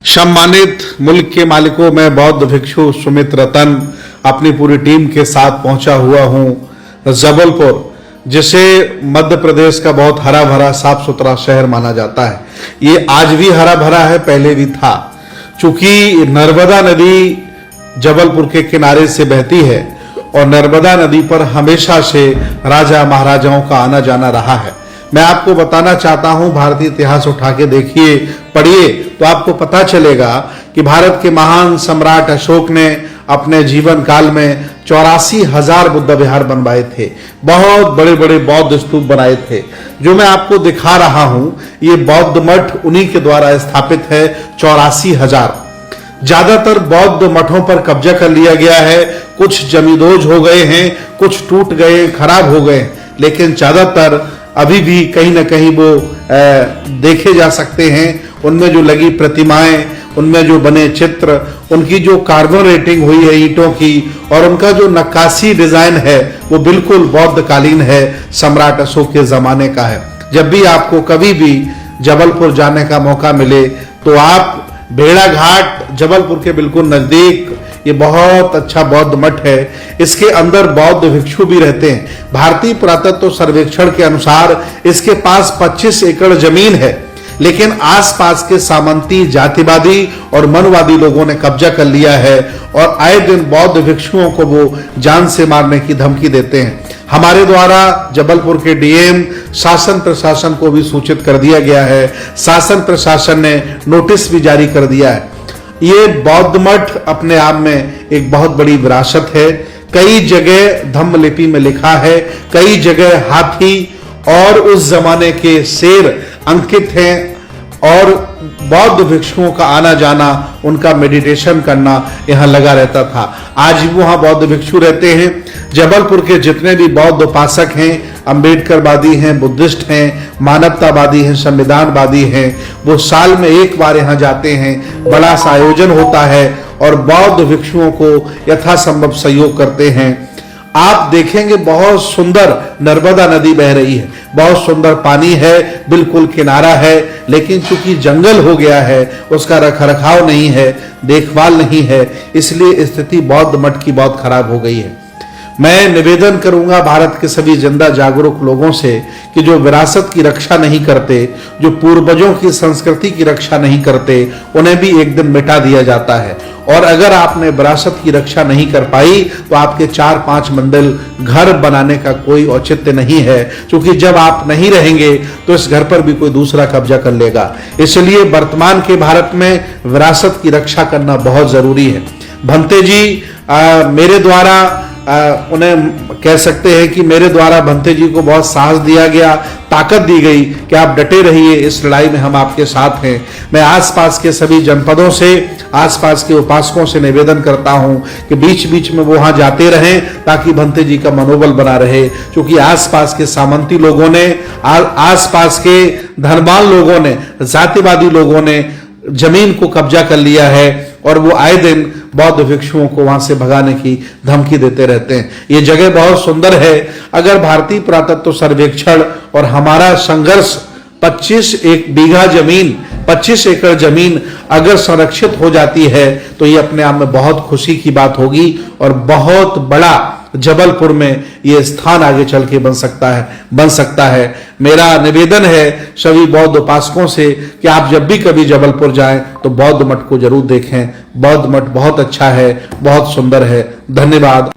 सम्मानित मुल्क के मालिकों, मैं बौद्ध भिक्षु सुमित रतन अपनी पूरी टीम के साथ पहुंचा हुआ हूं जबलपुर, जिसे मध्य प्रदेश का बहुत हरा भरा साफ सुथरा शहर माना जाता है। ये आज भी हरा भरा है, पहले भी था। चूंकि नर्मदा नदी जबलपुर के किनारे से बहती है और नर्मदा नदी पर हमेशा से राजा महाराजाओं का आना जाना रहा है। मैं आपको बताना चाहता हूं, भारतीय इतिहास उठा के देखिए, पढ़िए, तो आपको पता चलेगा कि भारत के महान सम्राट अशोक ने अपने जीवन काल में 84,000 बुद्ध विहार बनवाए थे। बहुत बड़े बड़े बौद्ध स्तूप बनाए थे। जो मैं आपको दिखा रहा हूं, ये बौद्ध मठ उन्हीं के द्वारा स्थापित है। 84,000। ज्यादातर बौद्ध मठों पर कब्जा कर लिया गया है। कुछ जमींदोज हो गए हैं, कुछ टूट गए, खराब हो गए, लेकिन ज्यादातर अभी भी कहीं ना कहीं वो देखे जा सकते हैं। उनमें जो लगी प्रतिमाएं, उनमें जो बने चित्र, उनकी जो कार्बन रेटिंग हुई है ईंटों की, और उनका जो नक्काशी डिजाइन है वो बिल्कुल बौद्ध कालीन है, सम्राट अशोक के जमाने का है। जब भी आपको कभी भी जबलपुर जाने का मौका मिले तो आप भेड़ाघाट, जबलपुर के बिल्कुल नजदीक, ये बहुत अच्छा बौद्ध मठ है। इसके अंदर बौद्ध भिक्षु भी रहते हैं। भारतीय पुरातत्व सर्वेक्षण के अनुसार इसके पास 25 एकड़ जमीन है, लेकिन आसपास के सामंती, जातिवादी और मनवादी लोगों ने कब्जा कर लिया है और आए दिन बौद्ध भिक्षुओं को वो जान से मारने की धमकी देते हैं। हमारे द्वारा जबलपुर के डीएम, शासन प्रशासन को भी सूचित कर दिया गया है। शासन प्रशासन ने नोटिस भी जारी कर दिया है। ये बौद्ध मठ अपने आप में एक बहुत बड़ी विरासत है। कई जगह धम्म लिपि में लिखा है, कई जगह हाथी और उस जमाने के शेर अंकित हैं, और बौद्ध भिक्षुओं का आना जाना, उनका मेडिटेशन करना यहाँ लगा रहता था। आज भी वहाँ बौद्ध भिक्षु रहते हैं। जबलपुर के जितने भी बौद्ध उपासक हैं, अम्बेडकरवादी हैं, बुद्धिस्ट हैं, मानवतावादी हैं, संविधानवादी हैं, वो साल में एक बार यहाँ जाते हैं। बड़ा सा आयोजन होता है और बौद्ध भिक्षुओं को यथासंभव सहयोग करते हैं। आप देखेंगे बहुत सुंदर नर्मदा नदी बह रही है, बहुत सुंदर पानी है, बिल्कुल किनारा है, लेकिन चूंकि जंगल हो गया है, उसका रखरखाव नहीं है, देखभाल नहीं है, इसलिए स्थिति बौद्ध मठ की बहुत खराब हो गई है। मैं निवेदन करूंगा भारत के सभी जिंदा जागरूक लोगों से कि जो विरासत की रक्षा नहीं करते, जो पूर्वजों की संस्कृति की रक्षा नहीं करते, उन्हें भी एक दिन मिटा दिया जाता है। और अगर आपने विरासत की रक्षा नहीं कर पाई तो आपके 4-5 मंजिल घर बनाने का कोई औचित्य नहीं है, क्योंकि जब आप नहीं रहेंगे तो इस घर पर भी कोई दूसरा कब्जा कर लेगा। इसलिए वर्तमान के भारत में विरासत की रक्षा करना बहुत जरूरी है। भंते जी मेरे द्वारा उन्हें कह सकते हैं कि मेरे द्वारा भंते जी को बहुत साहस दिया गया, ताकत दी गई कि आप डटे रहिए, इस लड़ाई में हम आपके साथ हैं। मैं आसपास के सभी जनपदों से, आसपास के उपासकों से निवेदन करता हूं कि बीच बीच में वो वहां जाते रहें, ताकि भंते जी का मनोबल बना रहे। क्योंकि आसपास के सामंती लोगों ने, आसपास के धनवान लोगों ने, जातिवादी लोगों ने जमीन को कब्जा कर लिया है और वो आए दिन बौद्ध भिक्षुओं को वहां से भगाने की धमकी देते रहते हैं। ये जगह बहुत सुंदर है। अगर भारतीय पुरातत्व सर्वेक्षण और हमारा संघर्ष 25 एकड़ जमीन अगर संरक्षित हो जाती है तो ये अपने आप में बहुत खुशी की बात होगी और बहुत बड़ा जबलपुर में ये स्थान आगे चल के बन सकता है। मेरा निवेदन है सभी बौद्ध उपासकों से कि आप जब भी कभी जबलपुर जाएं तो बौद्ध मठ को जरूर देखें। बौद्ध मठ बहुत अच्छा है, बहुत सुंदर है। धन्यवाद।